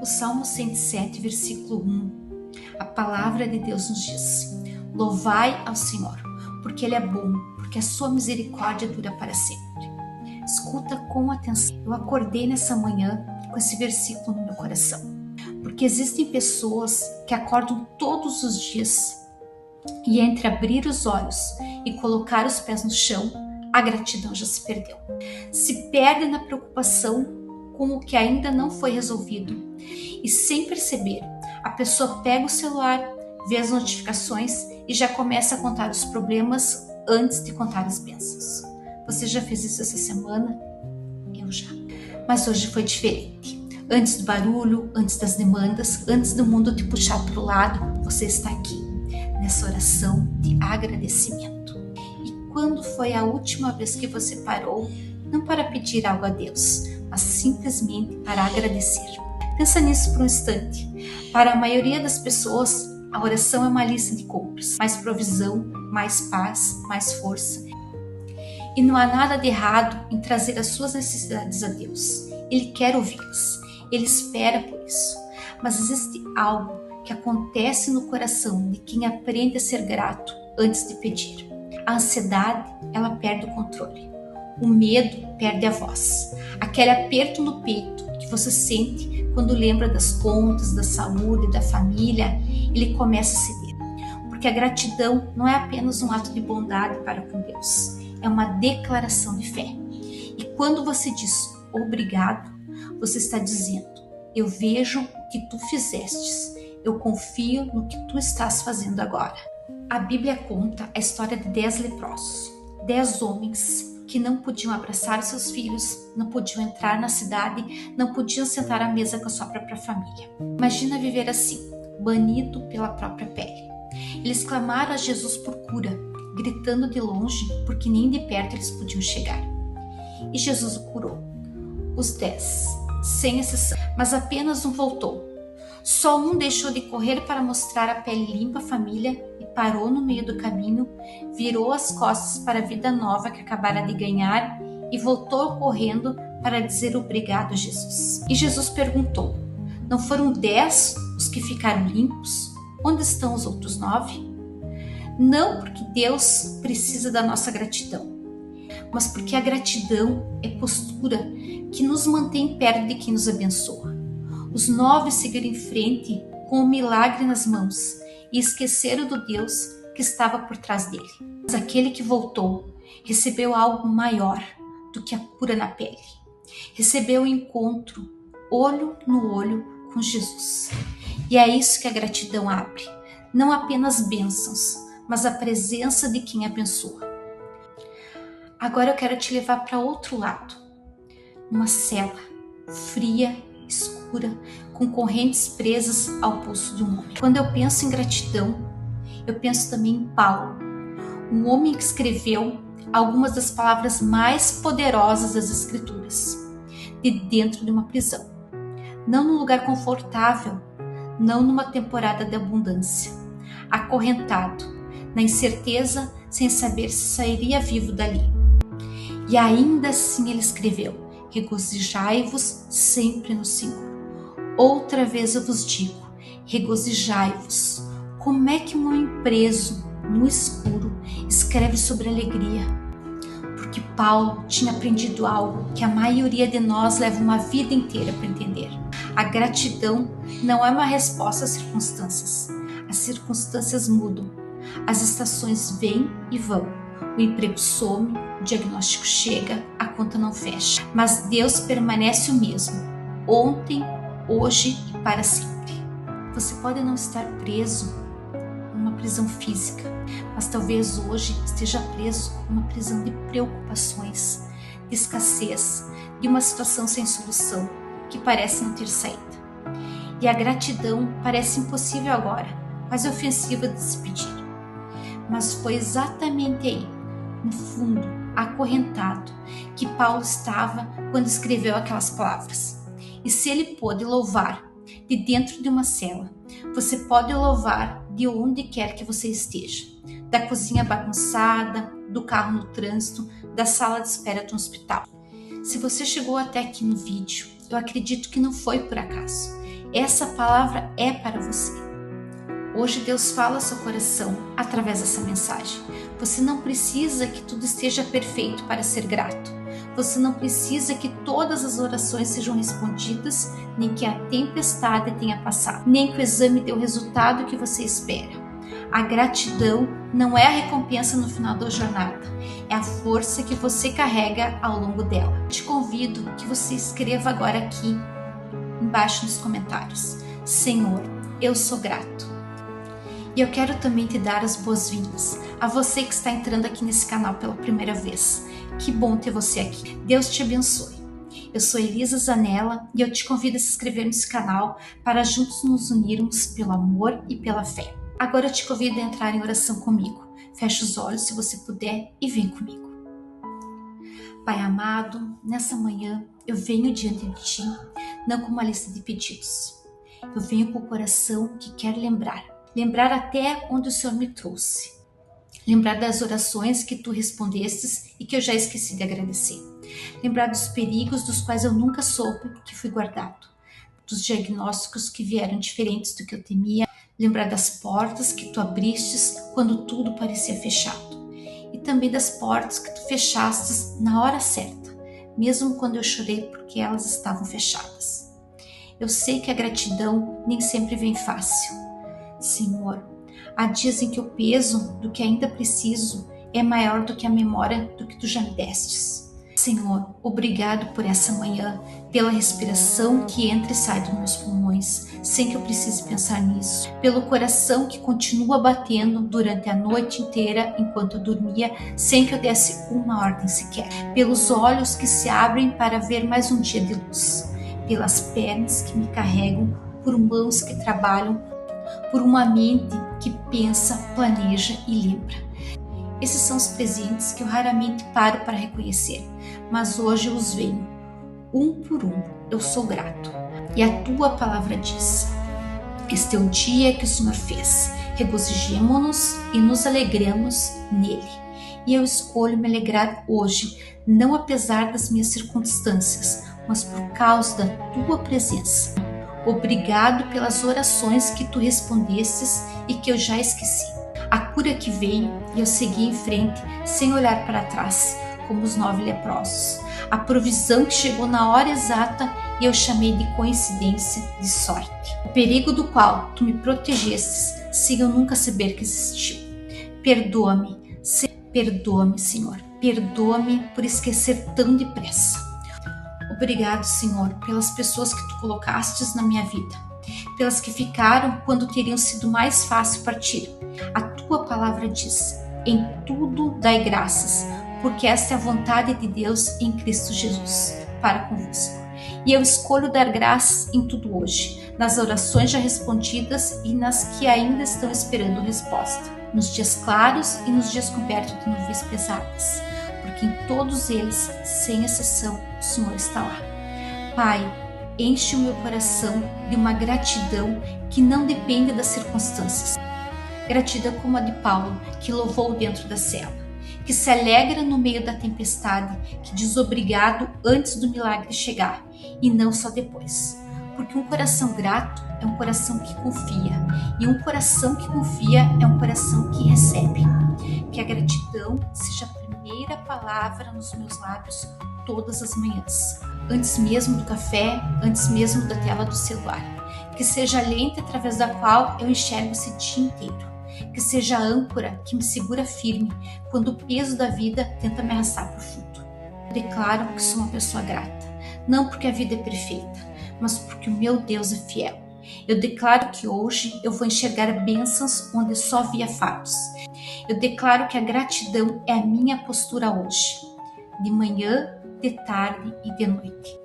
Salmo 107, versículo 1, a palavra de Deus nos diz: louvai ao Senhor, porque Ele é bom, porque a sua misericórdia dura para sempre. Escuta com atenção. Eu acordei nessa manhã com esse versículo no meu coração, porque existem pessoas que acordam todos os dias e entre abrir os olhos e colocar os pés no chão, a gratidão já se perdeu. Se perde na preocupação com o que ainda não foi resolvido e, sem perceber, a pessoa pega o celular, vê as notificações e já começa a contar os problemas antes de contar as bênçãos. Você já fez isso essa semana? Eu já. Mas hoje foi diferente. Antes do barulho, antes das demandas, antes do mundo te puxar para o lado, você está aqui, nessa oração de agradecimento. E quando foi a última vez que você parou, não para pedir algo a Deus, mas simplesmente para agradecer? Pensa nisso por um instante. Para a maioria das pessoas, a oração é uma lista de compras. Mais provisão, mais paz, mais força. E não há nada de errado em trazer as suas necessidades a Deus. Ele quer ouvi-las. Ele espera por isso. Mas existe algo que acontece no coração de quem aprende a ser grato antes de pedir. A ansiedade, ela perde o controle. O medo perde a voz. Aquele aperto no peito que você sente quando lembra das contas, da saúde, da família, ele começa a ceder. Porque a gratidão não é apenas um ato de bondade para com Deus. É uma declaração de fé. E quando você diz obrigado, você está dizendo: eu vejo o que tu fizestes, eu confio no que tu estás fazendo agora. A Bíblia conta a história de 10 leprosos, 10 homens que não podiam abraçar seus filhos, não podiam entrar na cidade, não podiam sentar à mesa com a sua própria família. Imagina viver assim, banido pela própria pele. Eles clamaram a Jesus por cura, gritando de longe, porque nem de perto eles podiam chegar. E Jesus o curou. Os 10, sem exceção, mas apenas um voltou. Só um deixou de correr para mostrar a pele limpa à família e parou no meio do caminho, virou as costas para a vida nova que acabara de ganhar e voltou correndo para dizer obrigado a Jesus. E Jesus perguntou: não foram 10 os que ficaram limpos? Onde estão os outros 9? Não porque Deus precisa da nossa gratidão, mas porque a gratidão é postura que nos mantém perto de quem nos abençoa. Os 9 seguiram em frente com o milagre nas mãos e esqueceram do Deus que estava por trás dele. Mas aquele que voltou recebeu algo maior do que a cura na pele. Recebeu o encontro, olho no olho, com Jesus. E é isso que a gratidão abre. Não apenas bênçãos, mas a presença de quem abençoa. Agora eu quero te levar para outro lado. Numa cela fria, escura, com correntes presas ao pulso de um homem. Quando eu penso em gratidão, eu penso também em Paulo, um homem que escreveu algumas das palavras mais poderosas das Escrituras, de dentro de uma prisão. Não num lugar confortável, não numa temporada de abundância, acorrentado, na incerteza, sem saber se sairia vivo dali. E ainda assim ele escreveu: regozijai-vos sempre no Senhor. Outra vez eu vos digo, regozijai-vos. Como é que um homem preso no escuro escreve sobre alegria? Porque Paulo tinha aprendido algo que a maioria de nós leva uma vida inteira para entender. A gratidão não é uma resposta às circunstâncias. As circunstâncias mudam. As estações vêm e vão. O emprego some, o diagnóstico chega, a conta não fecha. Mas Deus permanece o mesmo, ontem, hoje e para sempre. Você pode não estar preso numa prisão física, mas talvez hoje esteja preso numa prisão de preocupações, de escassez, de uma situação sem solução, que parece não ter saída. E a gratidão parece impossível agora, quase ofensiva de se pedir. Mas foi exatamente aí, no fundo, acorrentado, que Paulo estava quando escreveu aquelas palavras. E se ele pôde louvar de dentro de uma cela, você pode louvar de onde quer que você esteja. Da cozinha bagunçada, do carro no trânsito, da sala de espera de um hospital. Se você chegou até aqui no vídeo, eu acredito que não foi por acaso. Essa palavra é para você. Hoje Deus fala ao seu coração através dessa mensagem. Você não precisa que tudo esteja perfeito para ser grato. Você não precisa que todas as orações sejam respondidas, nem que a tempestade tenha passado, nem que o exame dê o resultado que você espera. A gratidão não é a recompensa no final da jornada, é a força que você carrega ao longo dela. Te convido que você escreva agora aqui embaixo nos comentários: Senhor, eu sou grato. E eu quero também te dar as boas-vindas a você que está entrando aqui nesse canal pela primeira vez. Que bom ter você aqui. Deus te abençoe. Eu sou Elisa Zanella e eu te convido a se inscrever nesse canal para juntos nos unirmos pelo amor e pela fé. Agora eu te convido a entrar em oração comigo. Feche os olhos se você puder e vem comigo. Pai amado, nessa manhã eu venho diante de Ti, não com uma lista de pedidos. Eu venho com o coração que quer lembrar até onde o Senhor me trouxe. Lembrar das orações que Tu respondestes e que eu já esqueci de agradecer. Lembrar dos perigos dos quais eu nunca soube que fui guardado. Dos diagnósticos que vieram diferentes do que eu temia. Lembrar das portas que Tu abristes quando tudo parecia fechado. E também das portas que Tu fechastes na hora certa, mesmo quando eu chorei porque elas estavam fechadas. Eu sei que a gratidão nem sempre vem fácil. Senhor, há dias em que o peso do que ainda preciso é maior do que a memória do que Tu já me destes. Senhor, obrigado por essa manhã, pela respiração que entra e sai dos meus pulmões, sem que eu precise pensar nisso, pelo coração que continua batendo durante a noite inteira enquanto eu dormia, sem que eu desse uma ordem sequer, pelos olhos que se abrem para ver mais um dia de luz, pelas pernas que me carregam, por mãos que trabalham, por uma mente que pensa, planeja e lembra. Esses são os presentes que eu raramente paro para reconhecer, mas hoje eu os venho, um por um. Eu sou grato. E a Tua palavra diz: este é o dia que o Senhor fez, regozijemo-nos e nos alegremos nele. E eu escolho me alegrar hoje, não apesar das minhas circunstâncias, mas por causa da Tua presença. Obrigado pelas orações que Tu respondestes e que eu já esqueci. A cura que veio e eu segui em frente sem olhar para trás, como os 9 leprosos. A provisão que chegou na hora exata e eu chamei de coincidência, de sorte. O perigo do qual Tu me protegestes sem eu nunca saber que existiu. Perdoa-me, Senhor. Perdoa-me por esquecer tão depressa. Obrigado, Senhor, pelas pessoas que Tu colocastes na minha vida, pelas que ficaram quando teriam sido mais fácil partir. A Tua palavra diz: em tudo dai graças, porque esta é a vontade de Deus em Cristo Jesus, para convosco. E eu escolho dar graças em tudo hoje, nas orações já respondidas e nas que ainda estão esperando resposta, nos dias claros e nos dias cobertos de nuvens pesadas, porque em todos eles, sem exceção, o Senhor está lá. Pai, enche o meu coração de uma gratidão que não depende das circunstâncias. Gratidão como a de Paulo, que louvou dentro da cela, que se alegra no meio da tempestade, que diz obrigado antes do milagre chegar e não só depois. Porque um coração grato é um coração que confia, e um coração que confia é um coração que recebe. Que a gratidão seja a primeira palavra nos meus lábios todas as manhãs, antes mesmo do café, antes mesmo da tela do celular. Que seja a lente através da qual eu enxergo esse dia inteiro. Que seja a âncora que me segura firme quando o peso da vida tenta me arrastar para o fundo. Eu declaro que sou uma pessoa grata, não porque a vida é perfeita, mas porque o meu Deus é fiel. Eu declaro que hoje eu vou enxergar bênçãos onde só via fardos. Eu declaro que a gratidão é a minha postura hoje, de manhã, de tarde e de noite.